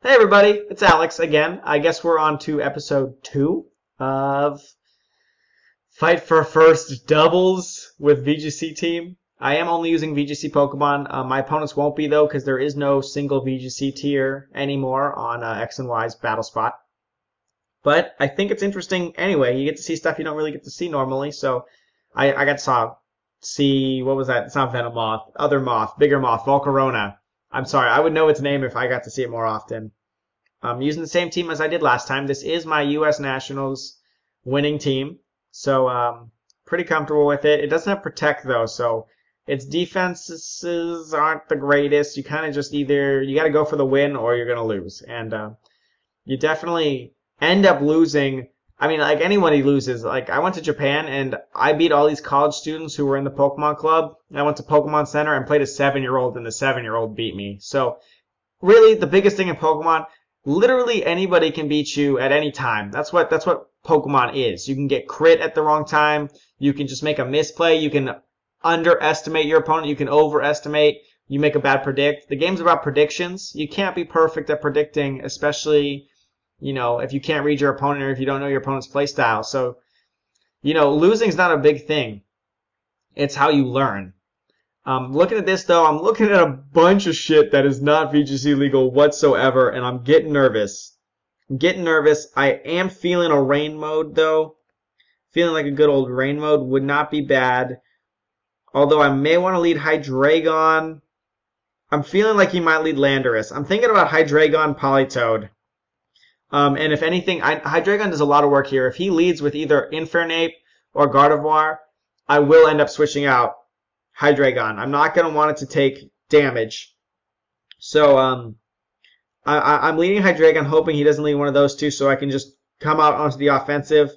Hey everybody, it's Alex again. I guess we're on to episode 2 of Fight for First Doubles with VGC team. I am only using VGC Pokemon. My opponents won't be though, because there is no single VGC tier anymore on X and Y's battle spot. But I think it's interesting anyway. You get to see stuff you don't really get to see normally. So I got to see, what was that? It's not Venomoth, other Moth, bigger Moth, Volcarona. I'm sorry, I would know its name if I got to see it more often. I'm using the same team as I did last time. This is my U.S. Nationals winning team, so pretty comfortable with it. It doesn't have Protect, though, so its defenses aren't the greatest. You kind of just you got to go for the win or you're going to lose. And you definitely end up losing. I mean, like anybody loses. Like, I went to Japan and I beat all these college students who were in the Pokemon Club. I went to Pokemon Center and played a 7-year-old, and the 7-year-old beat me. So, really, the biggest thing in Pokemon, literally anybody can beat you at any time. That's what Pokemon is. You can get crit at the wrong time. You can just make a misplay. You can underestimate your opponent. You can overestimate. You make a bad predict. The game's about predictions. You can't be perfect at predicting, especially, if you can't read your opponent or if you don't know your opponent's playstyle. So, losing's not a big thing. It's how you learn. Looking at this, though, I'm looking at a bunch of shit that is not VGC legal whatsoever, and I'm getting nervous. I am feeling a rain mode, though. Feeling like a good old rain mode would not be bad. Although I may want to lead Hydreigon. I'm feeling like he might lead Landorus. I'm thinking about Hydreigon, Politoed. And if anything, Hydreigon does a lot of work here. If he leads with either Infernape or Gardevoir, I will end up switching out Hydreigon. I'm not going to want it to take damage. So I'm leading Hydreigon, hoping he doesn't lead one of those two so I can just come out onto the offensive.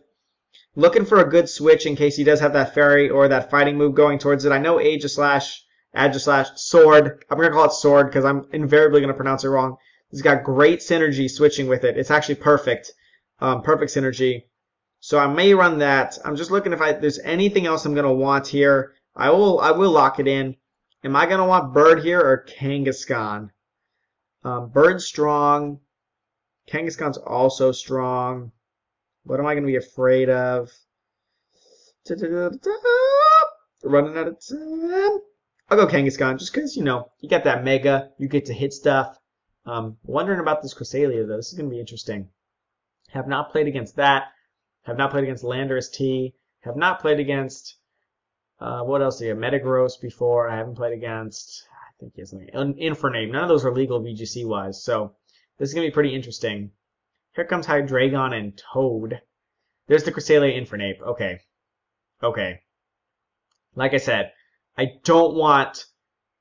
Looking for a good switch in case he does have that Fairy or that fighting move going towards it. I know Aegislash, Sword. I'm going to call it Sword because I'm invariably going to pronounce it wrong. He's got great synergy switching with it. It's actually perfect. Perfect synergy. So I may run that. I'm just looking if there's anything else I'm going to want here. I will lock it in. Am I going to want Bird here or Kangaskhan? Bird's strong. Kangaskhan's also strong. What am I going to be afraid of? Running out of time. I'll go Kangaskhan just because, you get that Mega. You get to hit stuff. Wondering about this Cresselia, though. This is going to be interesting. Have not played against that. Have not played against Landorus T. Have not played against, what else do you have? Metagross before. I haven't played against, I think he has something. Infernape. None of those are legal VGC-wise, so this is going to be pretty interesting. Here comes Hydreigon and Toad. There's the Cresselia Infernape. Okay. Like I said, I don't want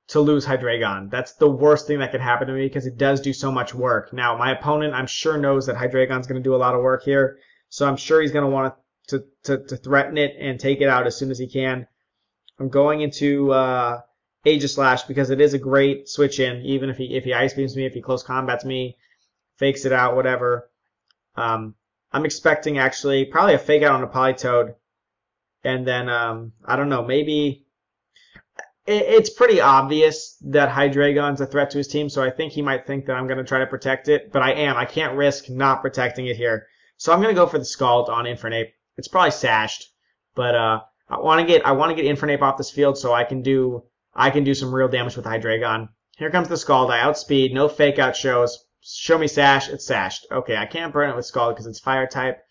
to lose Hydreigon. That's the worst thing that could happen to me because it does do so much work. Now, my opponent, I'm sure, knows that Hydreigon's going to do a lot of work here, so I'm sure he's going to want to threaten it and take it out as soon as he can. I'm going into Aegislash because it is a great switch in, even if he Ice Beams me, if he close combats me, fakes it out, whatever. I'm expecting actually probably a fake out on a Politoed, and then I don't know, maybe. It's pretty obvious that Hydreigon's a threat to his team, so I think he might think that I'm going to try to protect it, but I can't risk not protecting it here. So I'm going to go for the Scald on Infernape. It's probably sashed, but I want to get Infernape off this field so I can do some real damage with Hydreigon. Here comes the Scald. I outspeed, no fake out shows. Show me sash, it's sashed. Okay, I can't burn it with Scald because it's fire type,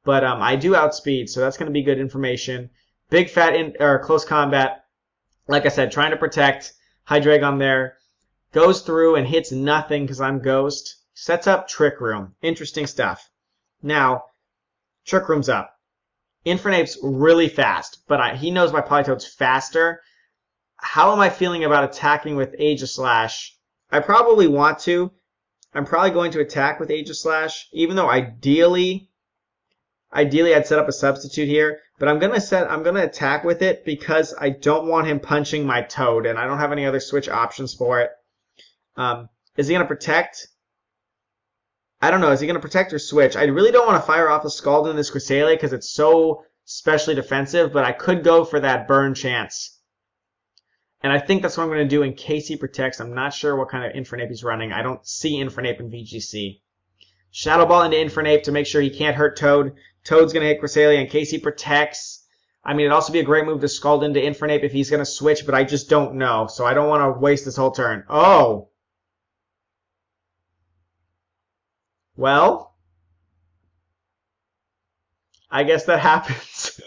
but I do outspeed, so that's going to be good information. Big fat close combat. Like I said, trying to protect Hydreigon there. Goes through and hits nothing because I'm Ghost. Sets up Trick Room. Interesting stuff. Now, Trick Room's up. Infernape's really fast, but he knows my Politoed's faster. How am I feeling about attacking with Aegislash? I probably want to. I'm probably going to attack with Aegislash, even though ideally I'd set up a substitute here. But I'm gonna attack with it because I don't want him punching my Toad, and I don't have any other switch options for it. Is he gonna protect? I don't know. Is he gonna protect or switch? I really don't want to fire off a Scald in this Cresselia because it's so specially defensive, but I could go for that burn chance. And I think that's what I'm going to do in case he protects. I'm not sure what kind of Infernape he's running. I don't see Infernape in VGC. Shadow Ball into Infernape to make sure he can't hurt Toad. Toad's going to hit Cresselia in case he protects. I mean, it'd also be a great move to Scald into Infernape if he's going to switch, but I just don't know. So I don't want to waste this whole turn. Oh! Well, I guess that happens.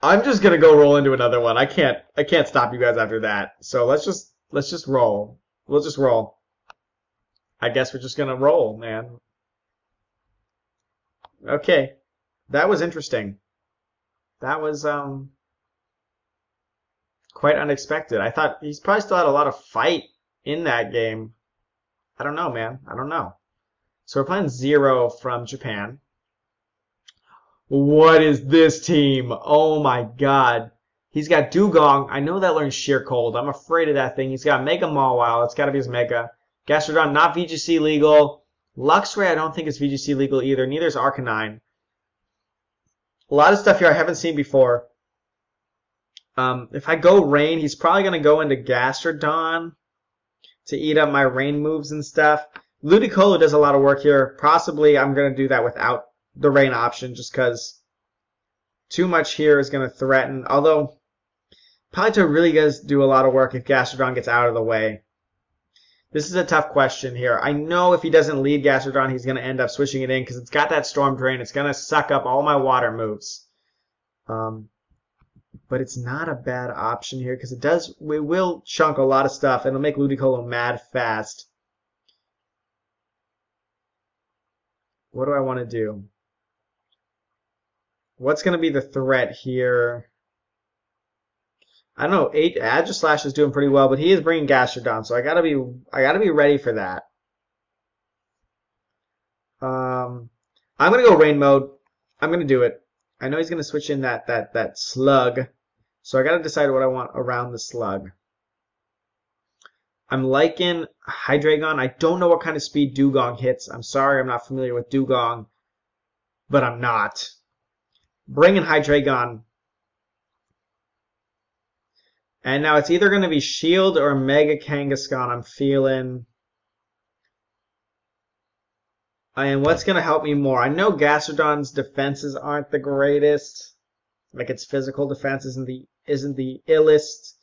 I'm just gonna go roll into another one. I can't stop you guys after that. So let's just roll. We'll just roll. I guess we're just gonna roll, man. Okay. That was interesting. That was quite unexpected. I thought he's probably still had a lot of fight in that game. I don't know, man. I don't know. So we're playing Zero from Japan. What is this team? Oh my god. He's got Dugong. I know that learns Sheer Cold. I'm afraid of that thing. He's got Mega Mawile. It's got to be his Mega. Gastrodon, not VGC legal. Luxray, I don't think is VGC legal either. Neither is Arcanine. A lot of stuff here I haven't seen before. If I go Rain, he's probably going to go into Gastrodon to eat up my Rain moves and stuff. Ludicolo does a lot of work here. Possibly I'm going to do that without the Rain option just because too much here is going to threaten. Although, Palito really does do a lot of work if Gastrodon gets out of the way. This is a tough question here. I know if he doesn't lead Gastrodon, he's going to end up switching it in because it's got that Storm Drain. It's going to suck up all my water moves. But it's not a bad option here because it will chunk a lot of stuff and it'll make Ludicolo mad fast. What do I want to do? What's going to be the threat here? I don't know. Aegislash is doing pretty well, but he is bringing Gastrodon, so I gotta be ready for that. I'm gonna go Rain mode. I'm gonna do it. I know he's gonna switch in that Slug, so I gotta decide what I want around the Slug. I'm liking Hydreigon. I don't know what kind of speed Dugong hits. I'm sorry, I'm not familiar with Dugong, but I'm not. Bringing Hydreigon. And now it's either going to be Shield or Mega Kangaskhan I'm feeling. And what's going to help me more? I know Gastrodon's defenses aren't the greatest. Like its physical defense isn't the illest.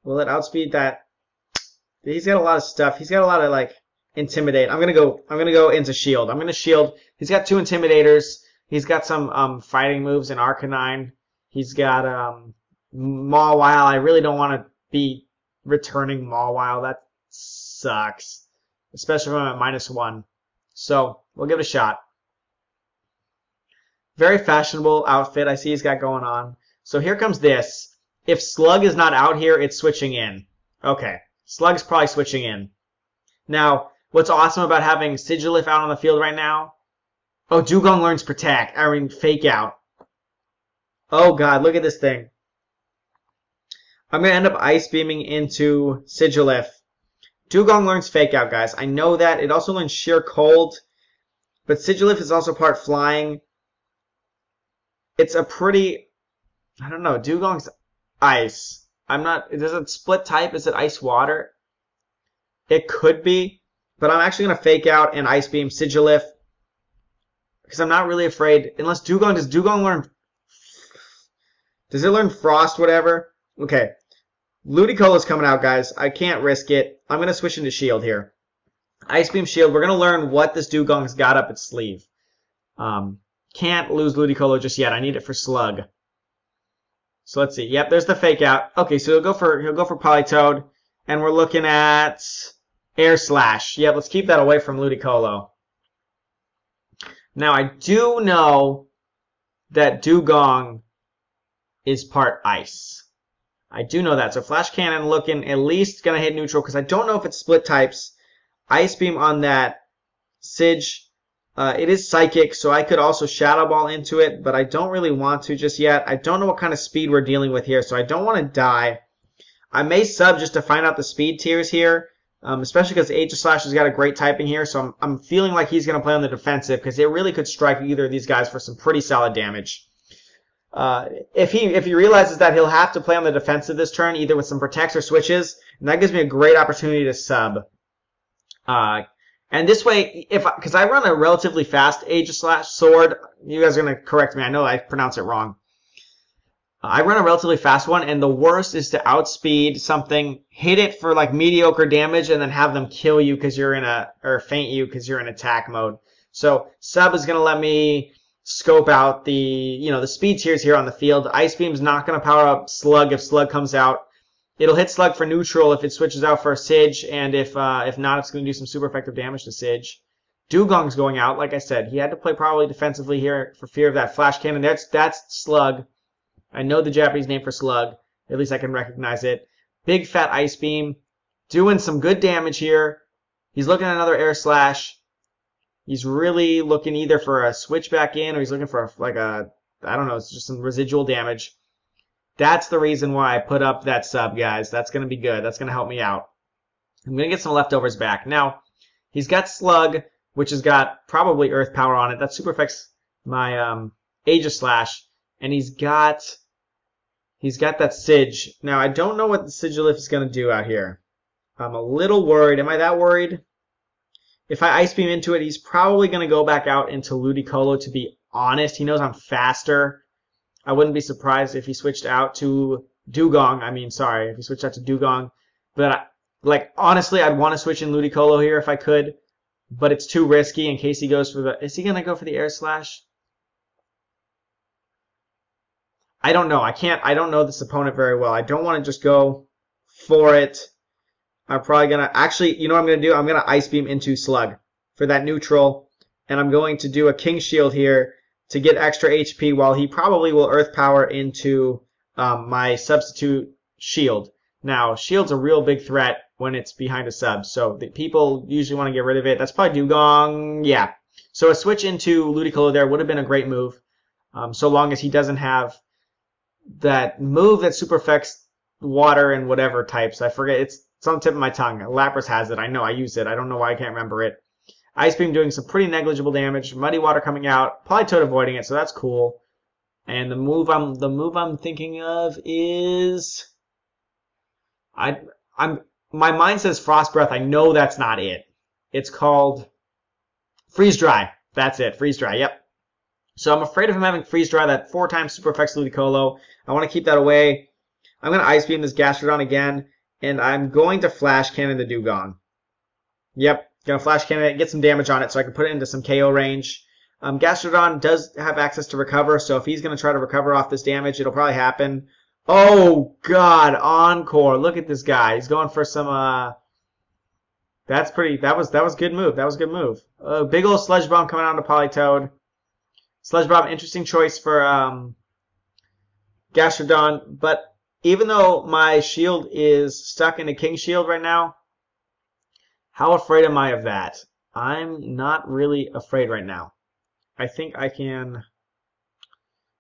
Will it outspeed that? He's got a lot of stuff. He's got a lot of like Intimidate. I'm gonna go into Shield. I'm gonna Shield. He's got 2 Intimidators. He's got some fighting moves in Arcanine. He's got Mawile. I really don't want to be returning Mawile. That sucks. Especially when I'm at -1. So, we'll give it a shot. Very fashionable outfit I see he's got going on. So here comes this. If Slug is not out here, it's switching in. Okay. Slug's probably switching in. Now, what's awesome about having Sigilif out on the field right now? Oh, Dugong learns Protect. I mean, Fake Out. Oh god, look at this thing. I'm going to end up Ice Beaming into Sigilif. Dugong learns Fake Out, guys. I know that. It also learns Sheer Cold. But Sigilif is also part Flying. It's a pretty... I don't know. Dugong's Ice. I'm not... Does it split type? Is it Ice Water? It could be. But I'm actually going to Fake Out and Ice Beam Sigilif. Because I'm not really afraid. Unless Dugong... Does Dugong learn... Does it learn Frost, whatever? Okay. Ludicolo's coming out, guys. I can't risk it. I'm going to switch into Shield here. Ice Beam Shield. We're going to learn what this Dugong's got up its sleeve. Can't lose Ludicolo just yet. I need it for Slug. So let's see. Yep, there's the Fake Out. Okay, so he'll go for Politoed. And we're looking at Air Slash. Yep, let's keep that away from Ludicolo. Now, I do know that Dugong is part Ice. I do know that. So Flash Cannon looking at least going to hit neutral because I don't know if it's split types. Ice Beam on that Sig. It is Psychic, so I could also Shadow Ball into it, but I don't really want to just yet. I don't know what kind of speed we're dealing with here, so I don't want to die. I may sub just to find out the speed tiers here. especially because Aegislash has got a great typing here, so I'm feeling like he's going to play on the defensive because it really could strike either of these guys for some pretty solid damage. If he realizes that he'll have to play on the defensive this turn, either with some protects or switches, and that gives me a great opportunity to sub. And this way, because I run a relatively fast Aegislash sword, you guys are going to correct me, I know I pronounce it wrong. I run a relatively fast one, and the worst is to outspeed something, hit it for like mediocre damage, and then have them kill you because you're or faint you because you're in attack mode. So sub is going to let me scope out the speed tiers here on the field. Ice Beam's not going to power up Slug if Slug comes out. It'll hit Slug for neutral if it switches out for a Sidge, and if not, it's going to do some super effective damage to Sidge. Dugong's going out, like I said. He had to play probably defensively here for fear of that flash cannon. That's Slug. I know the Japanese name for Slug. At least I can recognize it. Big fat Ice Beam. Doing some good damage here. He's looking at another Air Slash. He's really looking either for a switch back in or he's looking for I don't know, it's just some residual damage. That's the reason why I put up that sub, guys. That's going to be good. That's going to help me out. I'm going to get some leftovers back. Now, he's got Slug, which has got probably Earth Power on it. That super affects my Aegislash. And he's got that Sidge. Now, I don't know what the Sigilif is going to do out here. I'm a little worried. Am I that worried? If I Ice Beam into it, he's probably going to go back out into Ludicolo, to be honest. He knows I'm faster. I wouldn't be surprised if he switched out to Dugong. If he switched out to Dugong. But, honestly, I'd want to switch in Ludicolo here if I could. But it's too risky in case he goes for the... Is he going to go for the Air Slash? I don't know. I don't know this opponent very well. I don't want to just go for it. I'm probably going to... Actually, you know what I'm going to do? I'm going to Ice Beam into Slug for that neutral. And I'm going to do a King Shield here to get extra HP while he probably will Earth Power into my substitute Shield. Now, Shield's a real big threat when it's behind a sub. So the people usually want to get rid of it. That's probably Dugong. Yeah. So a switch into Ludicolo there would have been a great move. So long as he doesn't have that move that super affects water and whatever types. I forget. It's on the tip of my tongue. Lapras has it. I know. I use it. I don't know why I can't remember it. Ice Beam doing some pretty negligible damage. Muddy Water coming out. Politoed avoiding it, so that's cool. And the move I'm thinking of is my mind says Frost Breath. I know that's not it. It's called Freeze Dry. That's it. Freeze Dry. Yep. So I'm afraid of him having Freeze Dry, that 4 times super effects Ludicolo. I want to keep that away. I'm going to Ice Beam this Gastrodon again, and I'm going to Flash Cannon the Dugong. Yep, going to Flash Cannon it, get some damage on it so I can put it into some KO range. Gastrodon does have access to Recover, so if he's going to try to recover off this damage, it'll probably happen. Oh, God, Encore. Look at this guy. He's going for some, that was good move. That was a good move. Big old Sludge Bomb coming out to Politoed. Sludge Bomb, interesting choice for Gastrodon, but even though my shield is stuck in a King Shield right now, how afraid am I of that? I'm not really afraid right now. I think I can...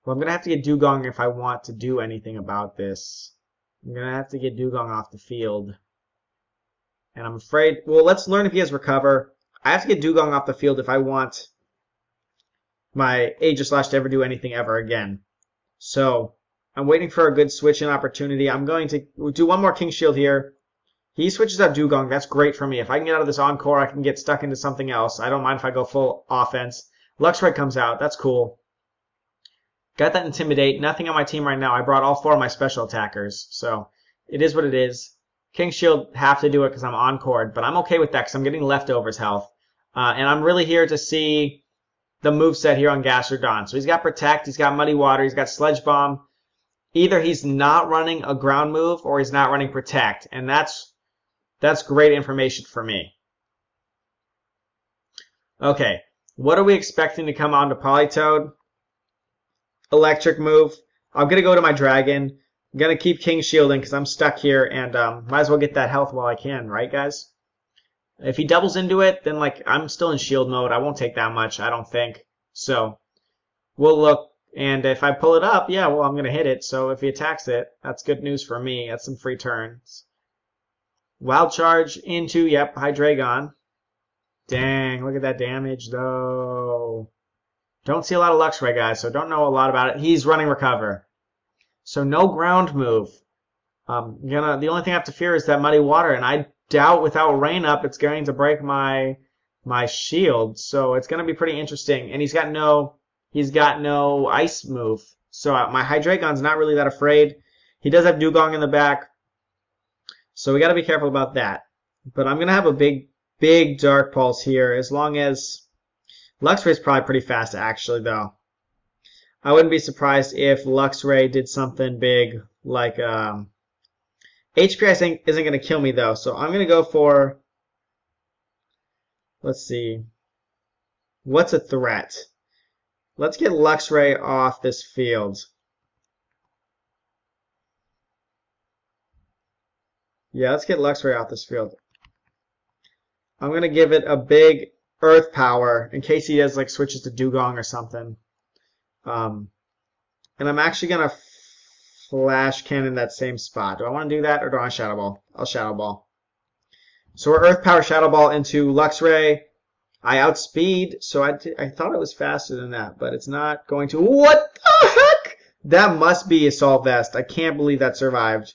Well, I'm going to have to get Dugong if I want to do anything about this. I'm going to have to get Dugong off the field. And I'm afraid... Well, let's learn if he has Recover. I have to get Dugong off the field if I want my Aegislash to ever do anything ever again. So, I'm waiting for a good switch-in opportunity. I'm going to do one more King Shield here. He switches out Dugong. That's great for me. If I can get out of this Encore, I can get stuck into something else. I don't mind if I go full offense. Luxray comes out. That's cool. Got that Intimidate. Nothing on my team right now. I brought all 4 of my special attackers. So, it is what it is. King Shield have to do it because I'm Encored. But I'm okay with that because I'm getting leftovers health. And I'm really here to see the moveset here on Gastrodon. So he's got Protect, he's got Muddy Water, he's got Sludge Bomb. Either he's not running a ground move or he's not running Protect. And that's great information for me. Okay, what are we expecting to come on to Politoed? Electric move. I'm going to go to my Dragon. I'm going to keep King Shielding because I'm stuck here and might as well get that health while I can, right guys? If he doubles into it, then I'm still in shield mode. I won't take that much, I don't think. So, we'll look. And if I pull it up, yeah, well, I'm going to hit it. So if he attacks it, that's good news for me. That's some free turns. Wild Charge into, yep, Hydreigon. Dang, look at that damage, though. Don't see a lot of Luxray, guys, so don't know a lot about it. He's running Recover. So no ground move. The only thing I have to fear is that Muddy Water, and I doubt without Rain Up it's going to break my shield. So it's going to be pretty interesting. And he's got no Ice move. So my Hydreigon's not really that afraid. He does have Dugong in the back. So we got to be careful about that. But I'm going to have a big Dark Pulse here, as long as Luxray's probably pretty fast, actually, though. I wouldn't be surprised if Luxray did something big, like HP, I think, isn't going to kill me, though. So I'm going to go for, let's see, what's a threat? Let's get Luxray off this field. Yeah, let's get Luxray off this field. I'm going to give it a big Earth Power in case he does, like, switches to Dugong or something. And I'm actually going to Flash Cannon that same spot. Do I want to do that, or do I want to Shadow Ball? I'll Shadow Ball. So we're Earth Power Shadow Ball into Luxray. I outspeed, so I thought it was faster than that, but it's not going to. What the heck? That must be Assault Vest. I can't believe that survived.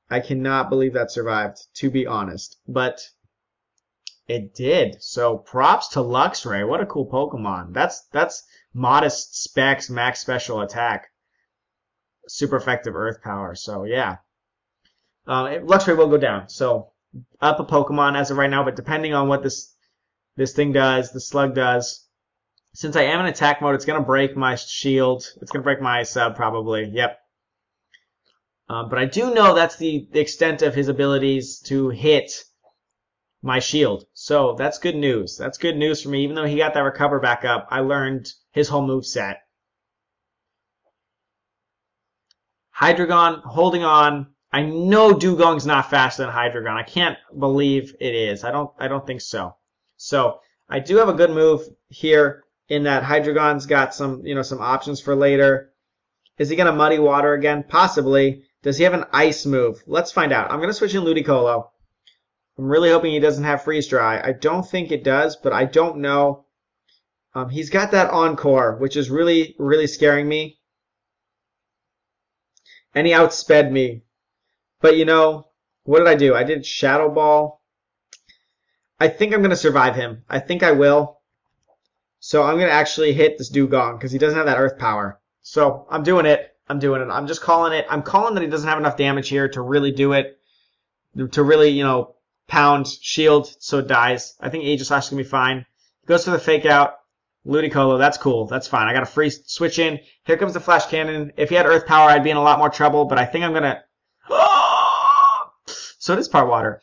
I cannot believe that survived, to be honest. But it did. So props to Luxray. What a cool Pokemon. That's modest specs, max special attack. Super effective Earth Power. So yeah. Luxray will go down. So up a Pokemon as of right now, but depending on what this thing does, the Slug does, since I am in attack mode, it's going to break my shield. It's going to break my sub probably. Yep. But I do know that's the extent of his abilities to hit my shield. So that's good news. That's good news for me. Even though he got that Recover back up, I learned his whole moveset. Hydreigon holding on. I know Dugong's not faster than Hydreigon. I can't believe it is. I don't think so. So I do have a good move here in that Hydreigon's got some options for later. Is he gonna Muddy Water again? Possibly. Does he have an Ice move? Let's find out. I'm gonna switch in Ludicolo. I'm really hoping he doesn't have Freeze Dry. I don't think it does, but I don't know. He's got that Encore, which is really, really scaring me. And he outsped me. But what did I do? I did Shadow Ball. I think I'm going to survive him. I think I will. So I'm going to actually hit this Dugong because he doesn't have that Earth Power. So I'm doing it. I'm just calling it. I'm calling that he doesn't have enough damage here to really do it. To really, pound shield so it dies. I think Aegislash is going to be fine. Goes for the Fake Out. Ludicolo, that's cool. That's fine. I got a free switch in. Here comes the Flash Cannon. If he had Earth Power, I'd be in a lot more trouble, but I think I'm going to... So it is part water.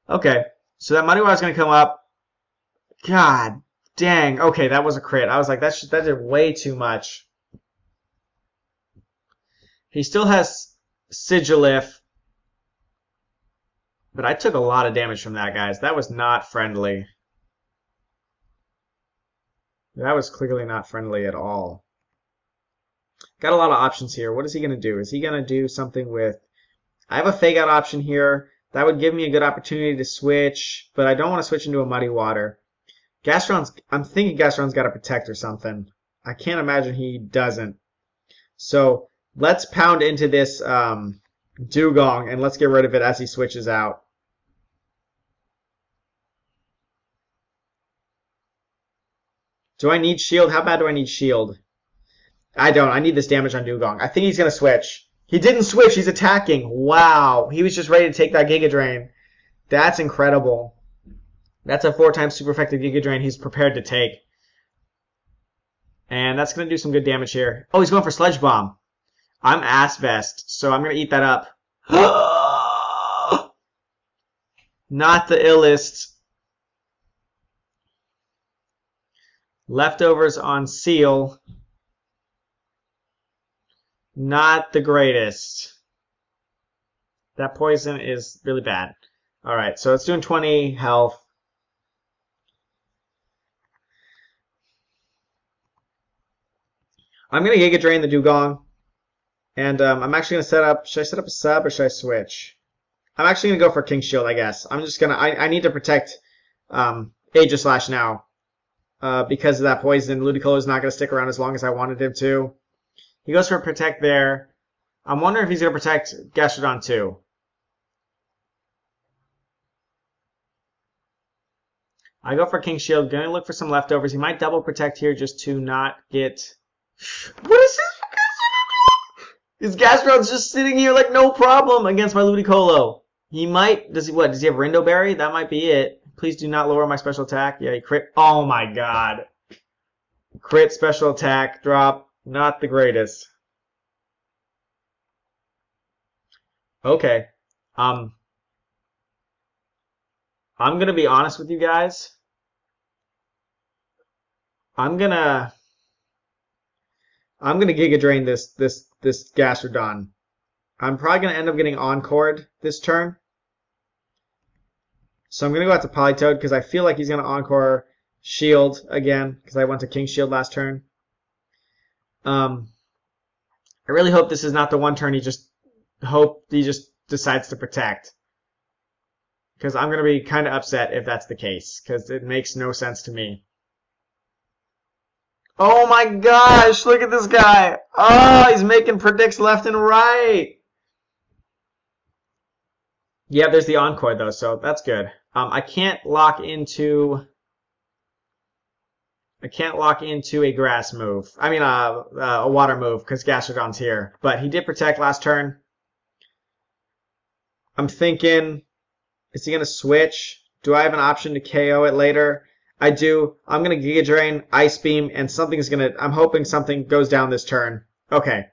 Okay. So that Muddy Water is going to come up. God dang. Okay, that was a crit. I was like, that did way too much. He still has Sigilif. But I took a lot of damage from that, guys. That was not friendly. That was clearly not friendly at all. Got a lot of options here. What is he going to do? Is he going to do something with... I have a Fake Out option here. That would give me a good opportunity to switch, but I don't want to switch into a Muddy Water. I'm thinking Gastron's got to Protect or something. I can't imagine he doesn't. So let's pound into this Dugong, and let's get rid of it as he switches out. Do I need shield? How bad do I need shield? I don't. I need this damage on Dugong. I think he's going to switch. He didn't switch. He's attacking. Wow. He was just ready to take that Giga Drain. That's incredible. That's a 4-time super effective Giga Drain he's prepared to take. And that's going to do some good damage here. Oh, he's going for Sledge Bomb. I'm Ass Vest, so I'm going to eat that up. Not the illest. Leftovers on Seal. Not the greatest. That poison is really bad. Alright, so it's doing 20 health. I'm going to Giga Drain the Dugong. And I'm actually going to set up... Should I set up a sub or should I switch? I'm actually going to go for King Shield, I guess. I'm just going to... I need to protect Aegislash now. Because of that poison. Ludicolo is not going to stick around as long as I wanted him to. He goes for Protect there. I'm wondering if he's going to protect Gastrodon too. I go for King Shield. Going to look for some leftovers. He might double protect here just to not get... What is this? His Gastrodon's just sitting here like no problem against my Ludicolo. He might... Does he have Rindo Berry? That might be it. Please do not lower my special attack. Yeah, he crit... Oh my god. Crit, special attack, drop. Not the greatest. Okay. I'm gonna be honest with you guys. I'm gonna Giga Drain this Gastrodon. I'm probably gonna end up getting Encored this turn. So I'm gonna go out to Politoed because I feel like he's gonna Encore Shield again because I went to King Shield last turn. I really hope this is not the one turn he just decides to protect. Because I'm going to be kind of upset if that's the case. Because it makes no sense to me. Oh my gosh, look at this guy. Oh, he's making predicts left and right. Yeah, there's the Encore though, so that's good. I can't lock into a grass move. I mean, a water move because Gastrodon's here. But he did protect last turn. I'm thinking, is he going to switch? Do I have an option to KO it later? I do. I'm going to Giga Drain, Ice Beam, and I'm hoping something goes down this turn. Okay.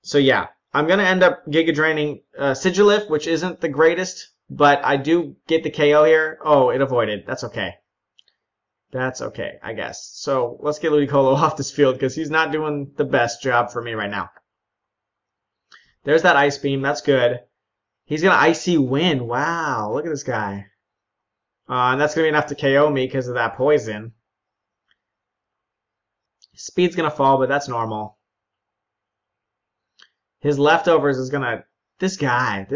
So yeah, I'm going to end up Giga Draining Sigilif, which isn't the greatest, but I do get the KO here. Oh, it avoided. That's okay. That's okay, I guess. So let's get Ludicolo off this field because he's not doing the best job for me right now. There's that Ice Beam. That's good. He's going to Icy Wind. Wow, look at this guy. And that's going to be enough to KO me because of that poison. Speed's going to fall, but that's normal. His leftovers is going to... This guy.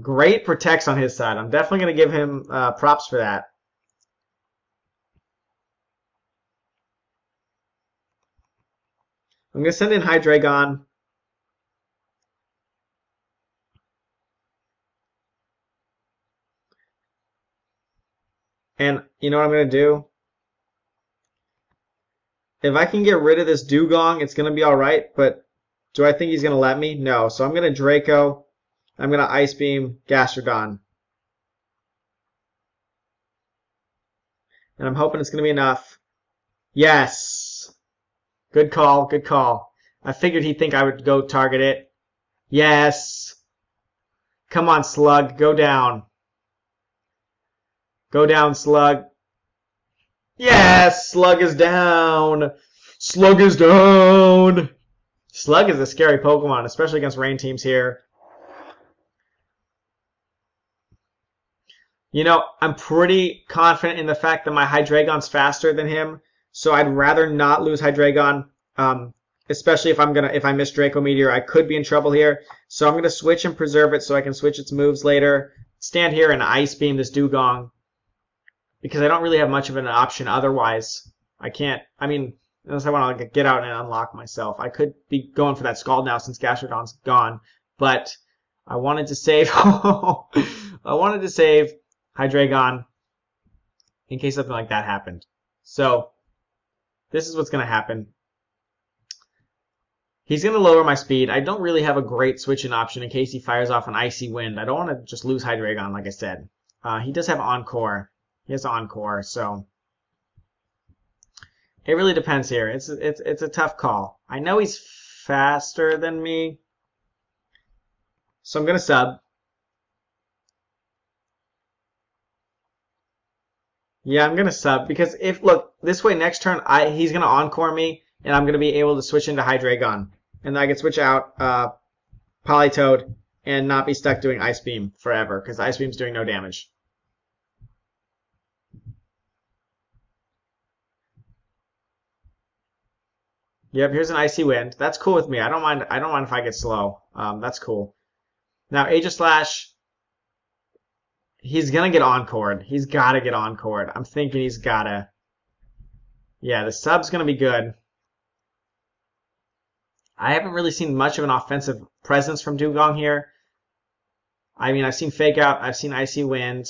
Great protects on his side. I'm definitely going to give him props for that. I'm going to send in Hydreigon. And you know what I'm going to do? If I can get rid of this Dugong, it's going to be alright, but do I think he's going to let me? No. So I'm going to Draco. I'm going to Ice Beam Gastrodon. And I'm hoping it's going to be enough. Yes! Good call, good call. I figured he'd think I would go target it. Yes! Come on, Slug, go down. Go down, Slug. Yes! Slug is down! Slug is down! Slug is a scary Pokemon, especially against rain teams here. You know, I'm pretty confident in the fact that my Hydreigon's faster than him, so I'd rather not lose Hydreigon, especially if I miss Draco Meteor. I could be in trouble here, so I'm going to switch and preserve it so I can switch its moves later. Stand here and Ice Beam this Dugong, because I don't really have much of an option otherwise. I can't, I mean, unless I want to get out and unlock myself. I could be going for that Scald now since Gastrodon's gone, but I wanted to save, Hydreigon in case something like that happened. So, this is what's going to happen. He's going to lower my speed. I don't really have a great switching option in case he fires off an Icy Wind. I don't want to just lose Hydreigon, like I said. He does have Encore. He has Encore, so it really depends here. It's a tough call. I know he's faster than me, so I'm going to sub. Yeah, I'm going to sub because look, this way next turn he's going to Encore me and I'm going to be able to switch into Hydreigon. And then I can switch out Politoed and not be stuck doing Ice Beam forever because Ice Beam's doing no damage. Yep, here's an Icy Wind. That's cool with me. I don't mind if I get slow. That's cool. Now, Aegislash, he's gonna get Encored. He's gotta get Encored. I'm thinking he's gotta. Yeah, the sub's gonna be good. I haven't really seen much of an offensive presence from Dugong here. I mean, I've seen Fake Out, I've seen Icy Wind.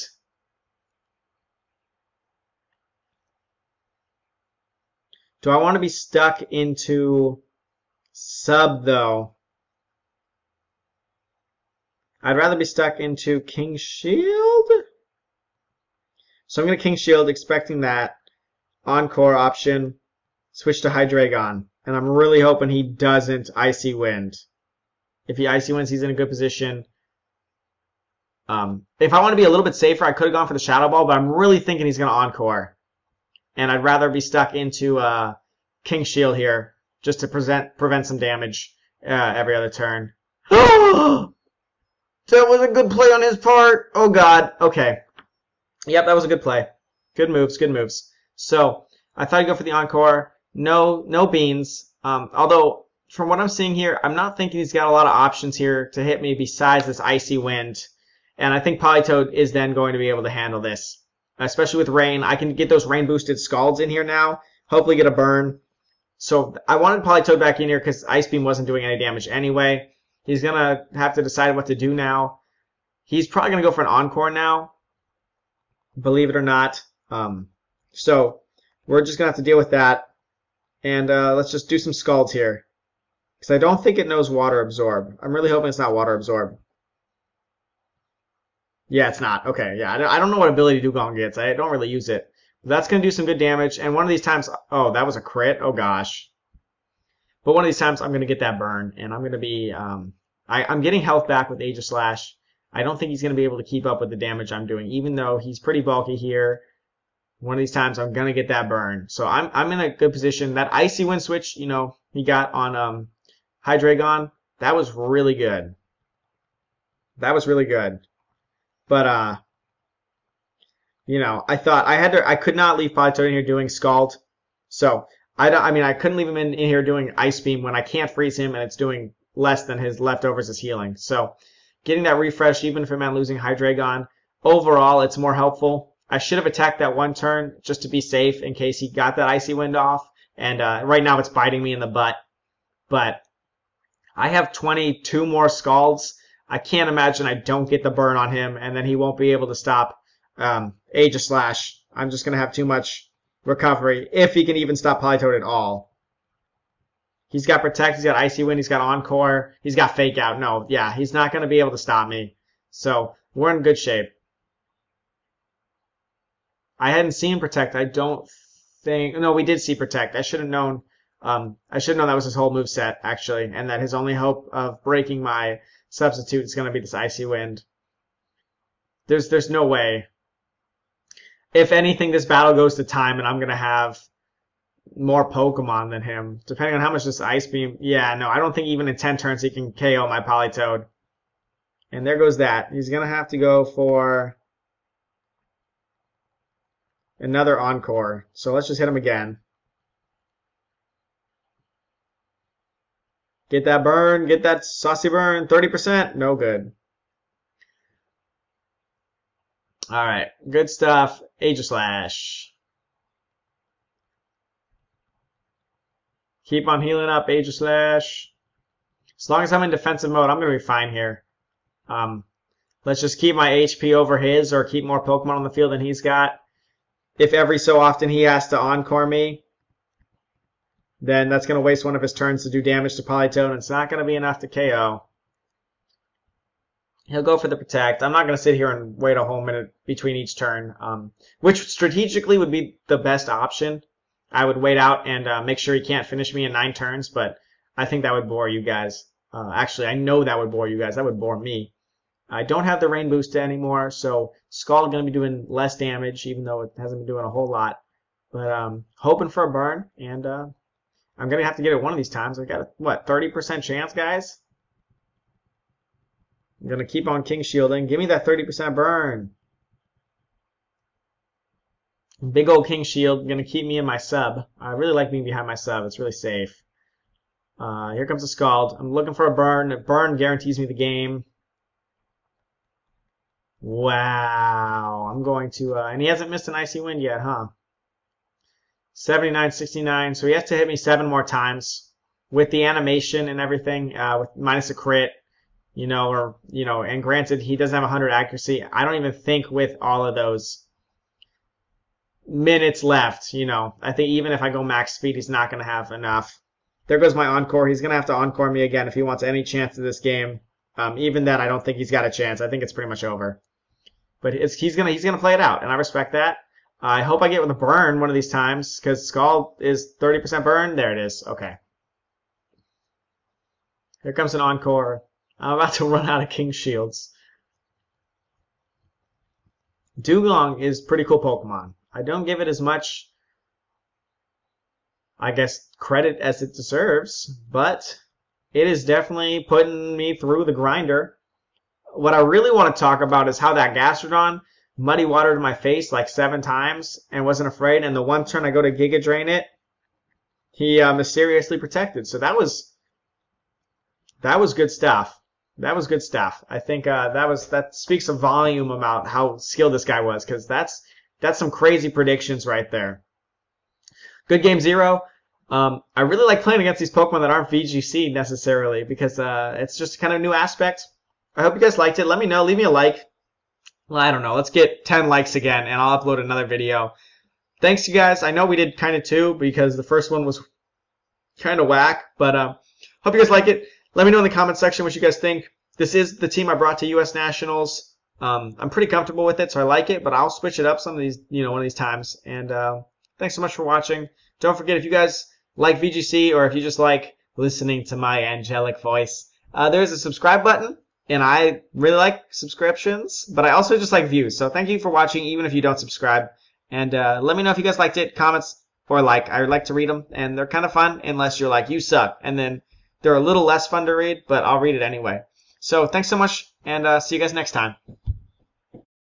Do I want to be stuck into sub, though? I'd rather be stuck into King Shield. So I'm going to King Shield, expecting that Encore option, switch to Hydreigon. And I'm really hoping he doesn't Icy Wind. If he Icy Winds, he's in a good position. If I want to be a little bit safer, I could have gone for the Shadow Ball, but I'm really thinking he's going to Encore. And I'd rather be stuck into King Shield here, just to prevent some damage every other turn. That was a good play on his part. Oh, God. Okay. Yep, that was a good play. Good moves, good moves. So, I thought I'd go for the Encore. No beans. Although, from what I'm seeing here, I'm not thinking he's got a lot of options here to hit me besides this Icy Wind. And I think Politoed is then going to be able to handle this. Especially with Rain. I can get those Rain-boosted Scalds in here now. Hopefully get a burn. So, I wanted Politoed back in here because Ice Beam wasn't doing any damage anyway. He's going to have to decide what to do now. He's probably going to go for an Encore now. Believe it or not. So, we're just going to have to deal with that. And let's just do some Scalds here. Because I don't think it knows Water Absorb. I'm really hoping it's not Water Absorb. Yeah, it's not. Okay, yeah. I don't know what ability Dugong gets. I don't really use it. But that's going to do some good damage. And one of these times... Oh, that was a crit? Oh, gosh. But one of these times, I'm going to get that burn. And I'm going to be... I'm getting health back with Aegislash. I don't think he's going to be able to keep up with the damage I'm doing. Even though he's pretty bulky here. One of these times, I'm going to get that burn. So I'm in a good position. That Icy Wind switch, you know, he got on Hydreigon, that was really good. That was really good. But, you know, I thought I could not leave Politoed in here doing Scald. So, I couldn't leave him in here doing Ice Beam when I can't freeze him and it's doing less than his leftovers is healing. So, getting that refresh, even if it meant losing Hydreigon, overall, it's more helpful. I should have attacked that one turn just to be safe in case he got that Icy Wind off. And right now it's biting me in the butt. But I have 22 more Scalds. I can't imagine I don't get the burn on him, and then he won't be able to stop Aegislash. I'm just going to have too much recovery, if he can even stop Politoed at all. He's got Protect, he's got Icy Wind, he's got Encore, he's got Fake Out. No, yeah, he's not going to be able to stop me. So, we're in good shape. I hadn't seen Protect. I don't think... No, we did see Protect. I should have known... that was his whole moveset, actually, and that his only hope of breaking my substitute is going to be this Icy Wind. There's no way. If anything, this battle goes to time, and I'm going to have more Pokemon than him, depending on how much this Ice Beam... Yeah, no, I don't think even in 10 turns he can KO my Politoed. And there goes that. He's going to have to go for another Encore. So let's just hit him again. Get that burn. Get that saucy burn. 30%. No good. Alright. Good stuff. Aegislash. Keep on healing up, Aegislash. As long as I'm in defensive mode, I'm going to be fine here. Let's just keep my HP over his or keep more Pokemon on the field than he's got. If every so often he has to Encore me, then that's going to waste one of his turns to do damage to Politoed, and it's not going to be enough to KO. He'll go for the Protect. I'm not going to sit here and wait a whole minute between each turn, which strategically would be the best option. I would wait out and make sure he can't finish me in 9 turns, but I think that would bore you guys. Actually, I know that would bore you guys. That would bore me. I don't have the Rain Boost anymore, so Scald is going to be doing less damage, even though it hasn't been doing a whole lot. But hoping for a burn, and I'm going to have to get it one of these times. I've got a, 30% chance, guys? I'm going to keep on King Shielding. Give me that 30% burn. Big old King Shield. Going to keep me in my sub. I really like being behind my sub. It's really safe. Here comes a Scald. I'm looking for a burn. A burn guarantees me the game. Wow. I'm going to, and he hasn't missed an Icy Wind yet, huh? 79, 69. So he has to hit me 7 more times with the animation and everything, with minus a crit, and granted, he doesn't have 100 accuracy. I don't even think with all of those minutes left, I think even if I go max speed, he's not going to have enough. There goes my Encore. He's going to have to Encore me again if he wants any chance of this game. Even then, I don't think he's got a chance. I think it's pretty much over. But he's gonna play it out, and I respect that. I hope I get with a burn one of these times, because Scald is 30% burn. There it is. Okay. Here comes an Encore. I'm about to run out of King Shields. Dugong is pretty cool Pokemon. I don't give it as much, I guess, credit as it deserves, but it is definitely putting me through the grinder. What I really want to talk about is how that Gastrodon muddy watered my face like 7 times and wasn't afraid, and the one turn I go to Giga Drain it, he mysteriously protected. So that was good stuff. That was good stuff. I think that speaks a volume about how skilled this guy was, because that's some crazy predictions right there. Good game 0. I really like playing against these Pokemon that aren't VGC necessarily, because it's just kind of a new aspect. I hope you guys liked it. Let me know. Leave me a like. Well, I don't know. Let's get 10 likes again, and I'll upload another video. Thanks, you guys. I know we did kind of 2 because the first one was kind of whack, but hope you guys like it. Let me know in the comment section what you guys think. This is the team I brought to U.S. Nationals. I'm pretty comfortable with it, so I like it, but I'll switch it up some of these, one of these times. And thanks so much for watching. Don't forget, if you guys like VGC or if you just like listening to my angelic voice, there's a subscribe button. And I really like subscriptions, but I also just like views. So thank you for watching, even if you don't subscribe. And let me know if you guys liked it, comments, or like. I like to read them, and they're kind of fun, unless you're like, you suck. And then they're a little less fun to read, but I'll read it anyway. So thanks so much, and see you guys next time.